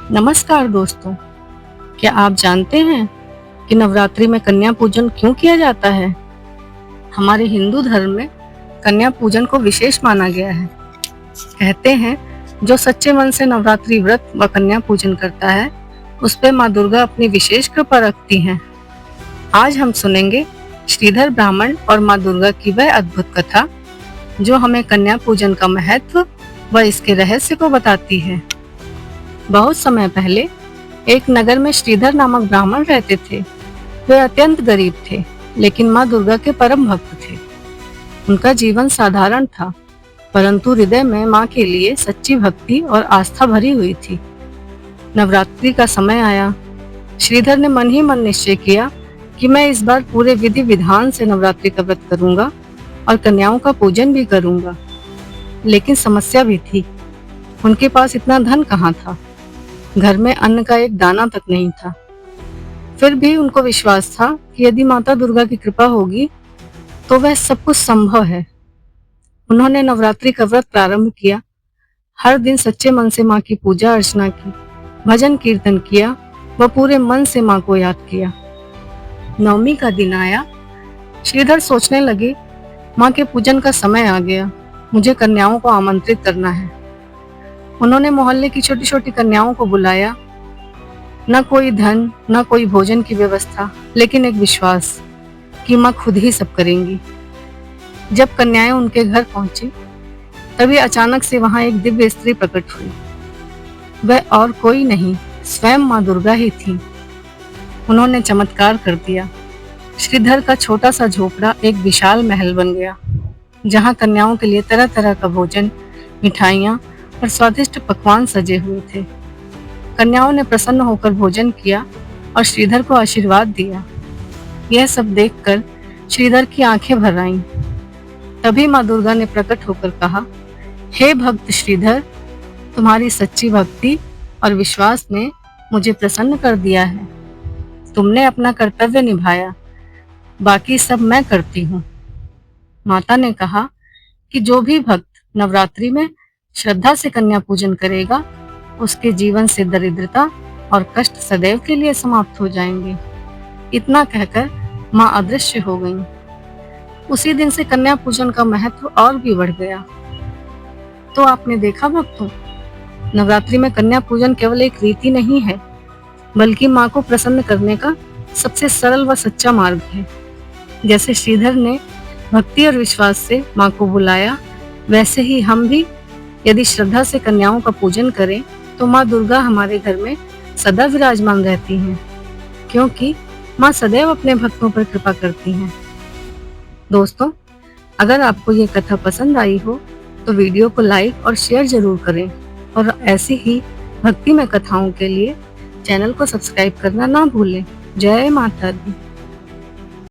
नमस्कार दोस्तों, क्या आप जानते हैं कि नवरात्रि में कन्या पूजन क्यों किया जाता है? हमारे हिंदू धर्म में कन्या पूजन को विशेष माना गया है। कहते हैं जो सच्चे मन से नवरात्रि व्रत व कन्या पूजन करता है उस पे माँ दुर्गा अपनी विशेष कृपा रखती हैं। आज हम सुनेंगे श्रीधर ब्राह्मण और माँ दुर्गा की वह अद्भुत कथा जो हमें कन्या पूजन का महत्व व इसके रहस्य को बताती है। बहुत समय पहले एक नगर में श्रीधर नामक ब्राह्मण रहते थे। वे अत्यंत गरीब थे, लेकिन माँ दुर्गा के परम भक्त थे। उनका जीवन साधारण था, परंतु हृदय में माँ के लिए सच्ची भक्ति और आस्था भरी हुई थी। नवरात्रि का समय आया। श्रीधर ने मन ही मन निश्चय किया कि मैं इस बार पूरे विधि विधान से नवरात्रि का व्रत करूंगा और कन्याओं का पूजन भी करूंगा। लेकिन समस्या भी थी, उनके पास इतना धन कहाँ था। घर में अन्न का एक दाना तक नहीं था। फिर भी उनको विश्वास था कि यदि माता दुर्गा की कृपा होगी तो वह सब कुछ संभव है। उन्होंने नवरात्रि का व्रत प्रारंभ किया। हर दिन सच्चे मन से माँ की पूजा अर्चना की, भजन कीर्तन किया व पूरे मन से माँ को याद किया। नवमी का दिन आया। श्रीधर सोचने लगे, माँ के पूजन का समय आ गया, मुझे कन्याओं को आमंत्रित करना है। उन्होंने मोहल्ले की छोटी छोटी कन्याओं को बुलाया। न कोई धन, न कोई भोजन की व्यवस्था, लेकिन एक विश्वास कि माँ खुद ही सब करेंगी। जब कन्याएं उनके घर पहुंची, तभी अचानक से वहां एक दिव्य स्त्री प्रकट हुई। वह और कोई नहीं, स्वयं माँ दुर्गा ही थी। उन्होंने चमत्कार कर दिया। श्रीधर का छोटा सा झोपड़ा एक विशाल महल बन गया, जहाँ कन्याओं के लिए तरह तरह का भोजन, मिठाइयाँ और स्वादिष्ट पकवान सजे हुए थे। कन्याओं ने प्रसन्न होकर भोजन किया और श्रीधर को आशीर्वाद दिया। यह सब देखकर श्रीधर की आंखें भर आईं। तभी माँ दुर्गा ने प्रकट होकर कहा, हे भक्त श्रीधर, तुम्हारी सच्ची भक्ति और विश्वास ने मुझे प्रसन्न कर दिया है। तुमने अपना कर्तव्य निभाया, बाकी सब मैं करती हूँ। माता ने कहा कि जो भी भक्त नवरात्रि में श्रद्धा से कन्या पूजन करेगा, उसके जीवन से दरिद्रता और कष्ट सदैव के लिए समाप्त हो जाएंगे। इतना कहकर माँ अदृश्य हो गईं। उसी दिन से कन्या पूजन का महत्व और भी बढ़ गया। तो आपने देखा भक्तों, नवरात्रि में कन्या पूजन केवल एक रीति नहीं है, बल्कि माँ को प्रसन्न करने का सबसे सरल व सच्चा मार्ग है। जैसे श्रीधर ने भक्ति और विश्वास से माँ को बुलाया, वैसे ही हम भी यदि श्रद्धा से कन्याओं का पूजन करें तो माँ दुर्गा हमारे घर में सदा विराजमान रहती हैं, क्योंकि माँ सदैव अपने भक्तों पर कृपा करती हैं। दोस्तों, अगर आपको ये कथा पसंद आई हो तो वीडियो को लाइक और शेयर जरूर करें और ऐसी ही भक्तिमय कथाओं के लिए चैनल को सब्सक्राइब करना ना भूलें। जय माता दी।